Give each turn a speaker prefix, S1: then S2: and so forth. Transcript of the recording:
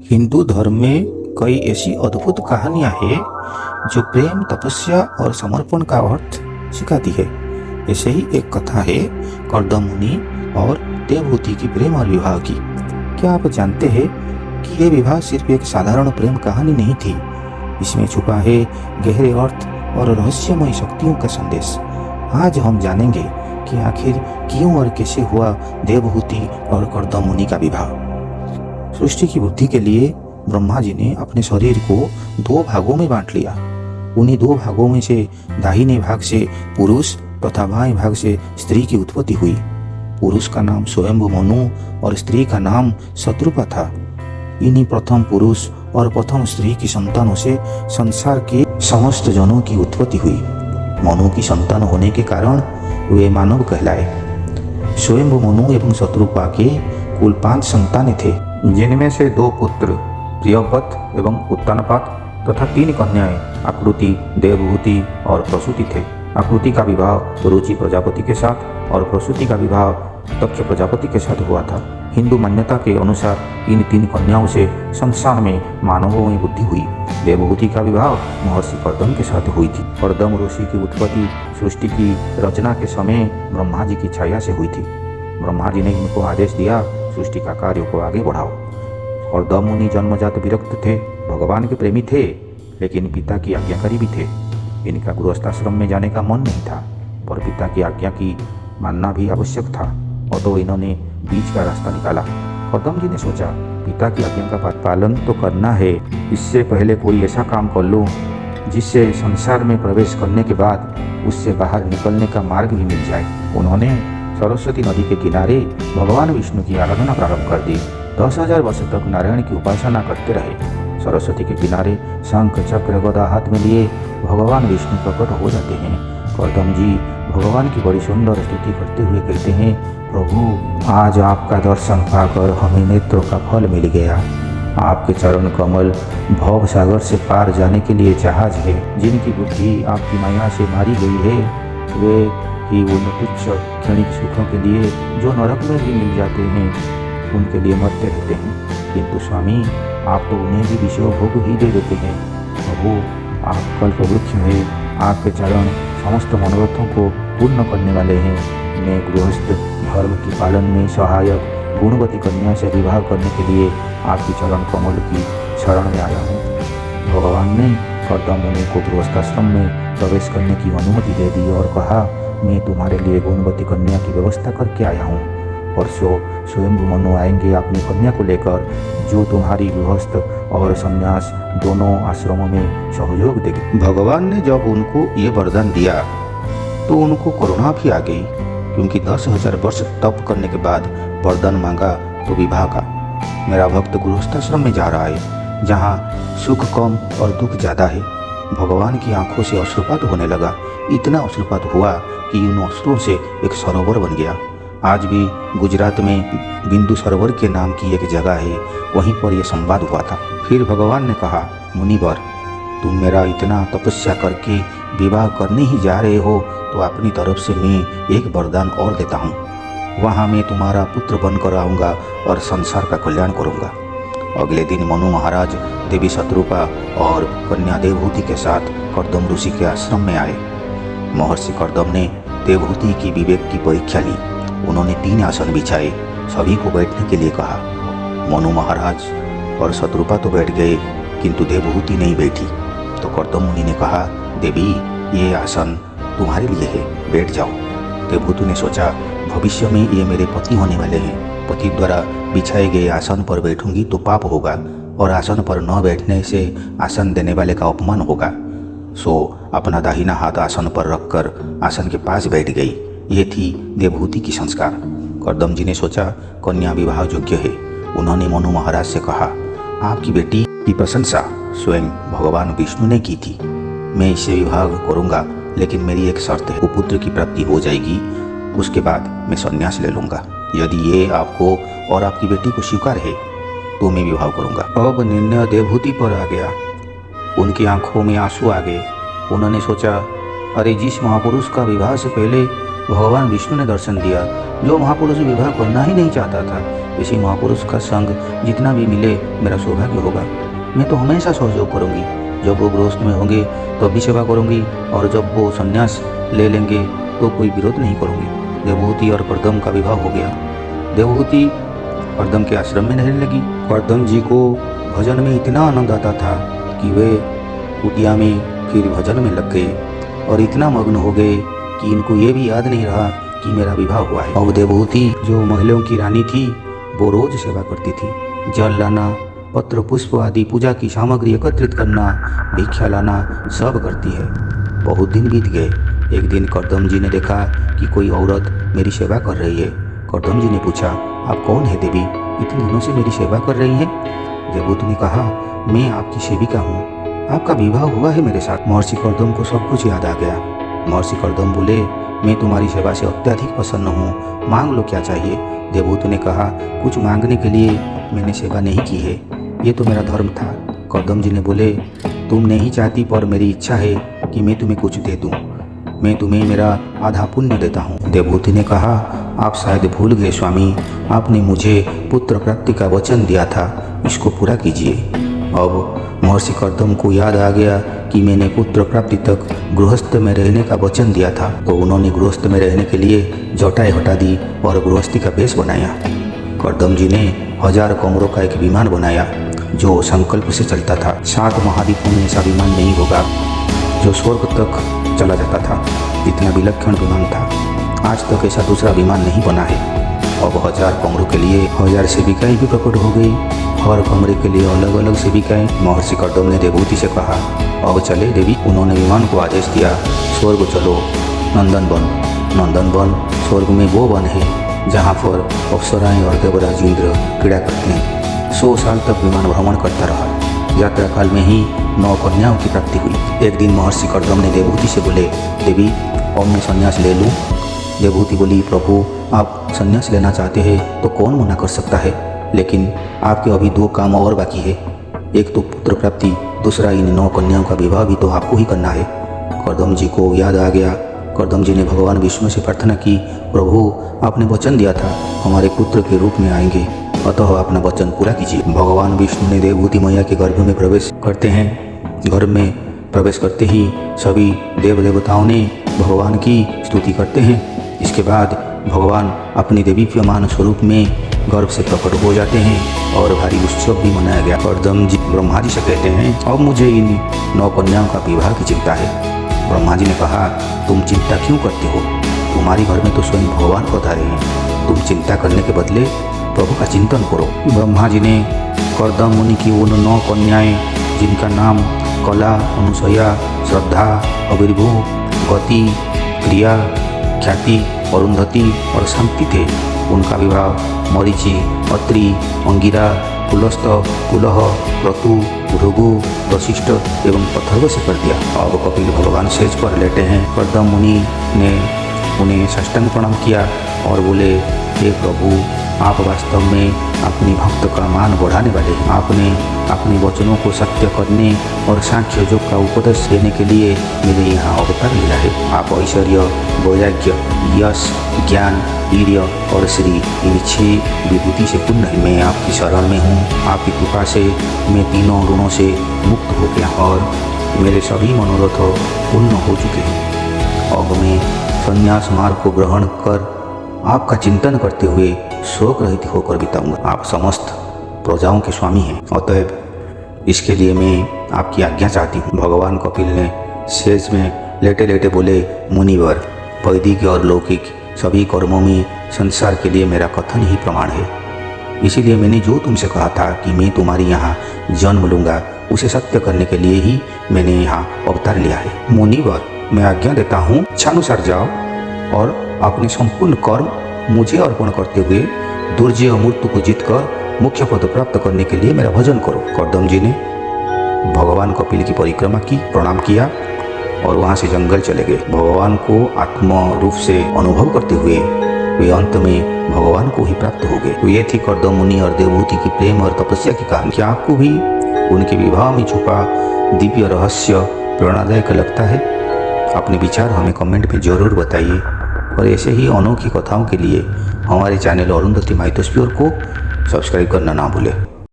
S1: हिंदू धर्म में कई ऐसी अद्भुत कहानियां हैं जो प्रेम, तपस्या और समर्पण का अर्थ सिखाती है। ऐसे ही एक कथा है कर्दम मुनि और देवहूति की प्रेम और विवाह की। क्या आप जानते हैं कि यह विवाह सिर्फ एक साधारण प्रेम कहानी नहीं थी, इसमें छुपा है गहरे अर्थ और रहस्यमय शक्तियों का संदेश। आज हम जानेंगे कि आखिर क्यों और कैसे हुआ देवहूति और कर्दम मुनि का विवाह। सृष्टि की बुद्धि के लिए ब्रह्मा जी ने अपने शरीर को दो भागों में बांट लिया। उन्हीं दो भागों में से दाहिने भाग से पुरुष तथा बाएं भाग से स्त्री की उत्पत्ति हुई। पुरुष का नाम स्वयंभु मनु और स्त्री का नाम शत्रुपा था। इन्हीं प्रथम पुरुष और प्रथम स्त्री की संतानों से संसार के समस्त जनों की उत्पत्ति हुई। मनु की संतान होने के कारण वे मानव कहलाए। स्वयंभु मनु एवं शत्रुपा के कुल 5 संतानें थे, जिनमें से 2 पुत्र प्रियव्रत एवं उत्तानपाद तथा 3 कन्याएं आकृति, देवहूति और प्रसूति थे। आकृति का विवाह रुचि प्रजापति के साथ और प्रसूति का विवाह दक्ष प्रजापति के साथ हुआ था। हिंदू मान्यता के अनुसार इन 3 कन्याओं से संसार में मानवों में बुद्धि हुई। देवहूति का विवाह महर्षि कर्दम के साथ हुई थी। कर्दम ऋषि की उत्पत्ति सृष्टि की रचना के समय ब्रह्मा जी की छाया से हुई थी। ब्रह्मा जी ने इनको आदेश दिया, सृष्टि का कार्य को आगे बढ़ाओ। कर्दम मुनि जन्मजात विरक्त थे, भगवान के प्रेमी थे, लेकिन पिता की आज्ञाकारी भी थे। इनका गृहस्थाश्रम में जाने का मन नहीं था, पर पिता की आज्ञा की मानना भी आवश्यक था, और तो इन्होंने बीच का रास्ता निकाला। कर्दम जी ने सोचा, पिता की आज्ञा का पालन तो करना है, इससे पहले कोई ऐसा काम कर लूं जिससे संसार में प्रवेश करने के बाद उससे बाहर निकलने का मार्ग भी मिल जाए। उन्होंने सरस्वती नदी के किनारे भगवान विष्णु की आराधना प्रारंभ कर दी। 10,000 वर्ष तक नारायण की उपासना करते रहे। सरस्वती के किनारे शंख, चक्र, गदा हाथ में लिए भगवान विष्णु प्रकट हो जाते हैं। कर्दम जी भगवान की बड़ी सुंदर स्तुति करते हुए कहते हैं, प्रभु आज आपका दर्शन पाकर हमें नेत्रों का फल मिल गया। आपके चरण कमल भव सागर से पार जाने के लिए जहाज है। जिनकी बुद्धि आपकी माया से मारी गई है, वे ही उन तुच्छ क्षणिक सुखों के लिए जो नरक में भी मिल जाते हैं, उनके लिए मरते रहते हैं। किंतु स्वामी आप तो उन्हें भी विषय भोग ही दे देते हैं। प्रभु आप कल्प वृक्ष हैं, आपके चरण समस्त मनोरथों को पूर्ण करने वाले हैं। मैं गृहस्थ धर्म के पालन में सहायक गुणवती कन्या से विवाह करने के लिए आपकी चरण कमल की शरण में आया हूँ। भगवान ने कर्दम मुनि को गृहस्थाश्रम में प्रवेश करने की अनुमति दे दी और कहा, मैं तुम्हारे लिए गुणवती कन्या की व्यवस्था करके आया हूँ। परसों स्वयंभु मनु आएंगे अपनी कन्या को लेकर, जो तुम्हारी गृहस्थ और संन्यास दोनों आश्रमों में सहयोग देगी। भगवान ने जब उनको ये वरदान दिया तो उनको करुणा भी आ गई, क्योंकि 10,000 वर्ष तप करने के बाद वरदान मांगा तो विवाह का। मेरा भक्त गृहस्थाश्रम में जा रहा है, जहाँ सुख कम और दुख ज़्यादा है। भगवान की आंखों से अश्रुपात होने लगा। इतना अश्रुपात हुआ कि उन अश्रुओं से एक सरोवर बन गया। आज भी गुजरात में बिंदु सरोवर के नाम की एक जगह है, वहीं पर यह संवाद हुआ था। फिर भगवान ने कहा, मुनिवर तुम मेरा इतना तपस्या करके विवाह करने ही जा रहे हो, तो अपनी तरफ से मैं एक वरदान और देता हूँ। वहाँ मैं तुम्हारा पुत्र बनकर आऊँगा और संसार का कल्याण करूँगा। अगले दिन मनु महाराज देवी शत्रुपा और कन्या देवहूति के साथ कर्दम ऋषि के आश्रम में आए। महर्षि कर्दम ने देवहूति की विवेक की परीक्षा ली। उन्होंने 3 आसन बिछाए, सभी को बैठने के लिए कहा। मनु महाराज और शत्रुपा तो बैठ गए, किंतु देवहूति नहीं बैठी। तो कर्दम मुनि ने कहा, देवी ये आसन तुम्हारे लिए है, बैठ जाओ। देवहूति ने सोचा, भविष्य में ये मेरे पति होने वाले हैं, पति द्वारा बिछाए गए आसन पर बैठूंगी तो पाप होगा, और आसन पर न बैठने से आसन देने वाले का अपमान होगा। सो अपना दाहिना हाथ आसन पर रखकर आसन के पास बैठ गई। ये थी देवहूति की संस्कार। कर्दम जी ने सोचा, कन्या विवाह योग्य है। उन्होंने मनु महाराज से कहा, आपकी बेटी की प्रशंसा स्वयं भगवान विष्णु ने की थी। मैं इससे विवाह करूंगा, लेकिन मेरी एक शर्त है, पुत्र की प्राप्ति हो जाएगी, उसके बाद मैं संन्यास ले लूंगा। यदि ये आपको और आपकी बेटी को स्वीकार है तो मैं विवाह करूंगा। अब निर्णय देवहूति पर आ गया। उनकी आंखों में आंसू आ गए। उन्होंने सोचा, अरे जिस महापुरुष का विवाह से पहले भगवान विष्णु ने दर्शन दिया, जो महापुरुष विवाह करना ही नहीं चाहता था, इसी महापुरुष का संग जितना भी मिले मेरा सौभाग्य होगा। मैं तो हमेशा सहयोग करूंगी। जब वो गृहस्थ में होंगे तो भी सेवा करूंगी, और जब वो संन्यास ले लेंगे तो कोई विरोध नहीं करूंगी। देवहूति और कर्दम का विवाह हो गया। देवहूति कर्दम के आश्रम में रहने लगी। कर्दम जी को भजन में इतना आनंद आता था कि वे कुटिया में फिर भजन में लग गए और इतना मग्न हो गए कि इनको ये भी याद नहीं रहा कि मेरा विवाह हुआ है। अब देवहूति जो महिलाओं की रानी थी वो रोज सेवा करती थी। जल लाना, पत्र पुष्प आदि पूजा की सामग्री एकत्रित करना, भिक्षा लाना सब करती है। बहुत दिन बीत गए। एक दिन कर्दम जी ने देखा कि कोई औरत मेरी सेवा कर रही है। कर्दम जी ने पूछा, आप कौन है देवी, इतने दिनों से मेरी सेवा कर रही हैं? देवहूति ने कहा, मैं आपकी सेविका हूँ, आपका विवाह हुआ है मेरे साथ। महर्षि कर्दम को सब कुछ याद आ गया। महर्षि कर्दम बोले, मैं तुम्हारी सेवा से अत्यधिक प्रसन्न हूँ, मांग लो क्या चाहिए। देवहूति ने कहा, कुछ मांगने के लिए मैंने सेवा नहीं की है, ये तो मेरा धर्म था। कर्दम जी ने बोले, तुम नहीं चाहती पर मेरी इच्छा है कि मैं तुम्हें कुछ दे दूँ। मैं तुम्हें मेरा आधा पुण्य देता हूँ। देवहूति ने कहा, आप शायद भूल गए स्वामी, आपने मुझे पुत्र प्राप्ति का वचन दिया था, इसको पूरा कीजिए। अब महर्षि कर्दम को याद आ गया कि मैंने पुत्र प्राप्ति तक गृहस्थ में रहने का वचन दिया था, तो उन्होंने गृहस्थ में रहने के लिए जटाएं हटा दी और गृहस्थी का वेश बनाया। कर्दम जी ने 1000 कमरों का एक विमान बनाया जो संकल्प से चलता था। 7 महाद्वीपों में ऐसा विमान नहीं होगा जो स्वर्ग तक चला जाता था। इतना विलक्षण विमान था, आज तक ऐसा दूसरा विमान नहीं बना है। अब 1000 कमरों के लिए 1000 सेविकाएं भी प्रकट हो गई। हर कमरे के लिए अलग अलग सेविकाएं। महर्षि कर्दम ने देवहूति से कहा, अब चले देवी। उन्होंने विमान को आदेश दिया, स्वर्ग चलो, नंदन वन। नंदन वन स्वर्ग में वो वन है जहाँ पर अप्सराएं और देवराज इंद्र क्रीड़ा करते हैं। 100 साल तक विमान भ्रमण करता रहा। यात्रा काल में ही 9 कन्याओं की प्राप्ति हुई। एक दिन महर्षि कर्दम ने देवहूति से बोले, देवी अब मैं संन्यास ले लूँ? देवहूति बोली, प्रभु आप संन्यास लेना चाहते हैं तो कौन मना कर सकता है, लेकिन आपके अभी 2 काम और बाकी है। एक तो पुत्र प्राप्ति, दूसरा इन 9 कन्याओं का विवाह भी तो आपको ही करना है। कर्दम जी को याद आ गया। कर्दम जी ने भगवान विष्णु से प्रार्थना की, प्रभु आपने वचन दिया था हमारे पुत्र के रूप में आएंगे, अतः अपना वचन पूरा कीजिए। भगवान विष्णु ने देवहूति मैया के गर्भ में प्रवेश करते हैं। गर्भ में प्रवेश करते ही सभी देव देवताओं ने भगवान की स्तुति करते हैं। इसके बाद भगवान अपनी देवीप्यमान स्वरूप में गर्भ से प्रकट हो जाते हैं और भारी उत्सव भी मनाया गया। कर्दम जी ब्रह्मा जी से कहते हैं, अब मुझे इन 9 कन्याओं का विवाह की चिंता है। ब्रह्मा जी ने कहा, तुम चिंता क्यों करते हो, तुम्हारे घर में तो स्वयं भगवान पधारे हैं, तुम चिंता करने के बदले प्रभु का चिंतन करो। ब्रह्मा जी ने कर्दम मुनि की उन 9 कन्याएं जिनका नाम कला, अनुसया, श्रद्धा, अविर्भू, गति, क्रिया, ख्याति, अरुंधति और शांति थे, उनका विवाह मरीचि, अत्रि, अंगिरा, पुलस्त, कुलह, क्रतु, भृगु, वशिष्ठ एवं अथर्व से कर दिया। अब कपिल भगवान सेज पर लेटे हैं। कर्दम मुनि ने उन्हें साष्टांग प्रणाम किया और बोले, हे प्रभु आप वास्तव में अपनी भक्त का मान बढ़ाने वाले हैं। आपने अपने वचनों को सत्य करने और सांख्य योग का उपदेश देने के लिए मेरे यहाँ अवतार लिया है। आप ऐश्वर्य, वैराग्य, यश, ज्ञान, वीर्य और श्री इन 6 विभूति से पूर्ण है। मैं आपकी शरण में हूँ। आपकी कृपा से मैं तीनों ऋणों से मुक्त हो गया और मेरे सभी मनोरथ पूर्ण हो चुके हैं। अब मैं संन्यास मार्ग को ग्रहण कर आपका चिंतन करते हुए शोक रहित होकर बिताऊंगा। आप समस्त प्रजाओं के स्वामी हैं, अतएव इसके लिए मैं आपकी आज्ञा चाहती हूँ। भगवान कपिल ने सेज में लेटे लेटे बोले, मुनिवर वैदिक और लौकिक सभी कर्मों में संसार के लिए मेरा कथन ही प्रमाण है। इसीलिए मैंने जो तुमसे कहा था कि मैं तुम्हारी यहाँ जन्म लूँगा, उसे सत्य करने के लिए ही मैंने यहाँ अवतार लिया है। मुनिवर मैं आज्ञा देता हूँ, इच्छानुसार जाओ और अपने संपूर्ण कर्म मुझे अर्पण करते हुए दुर्जय मृत्यु को जीतकर मुख्य पद प्राप्त करने के लिए मेरा भजन करो। कर्दम जी ने भगवान कपिल की परिक्रमा की, प्रणाम किया और वहाँ से जंगल चले गए। भगवान को आत्म रूप से अनुभव करते हुए वे अंत में भगवान को ही प्राप्त हो गए। तो ये थी कर्दम मुनि और देवहूति की प्रेम और तपस्या की कहानी। क्या आपको भी उनके विवाह में छुपा दिव्य रहस्य प्रेरणादायक लगता है? अपने विचार हमें कमेंट में जरूर बताइए और ऐसे ही अनोखी कथाओं के लिए हमारे चैनल अरुंधति माइथोस्फीयर को सब्सक्राइब करना ना भूलें।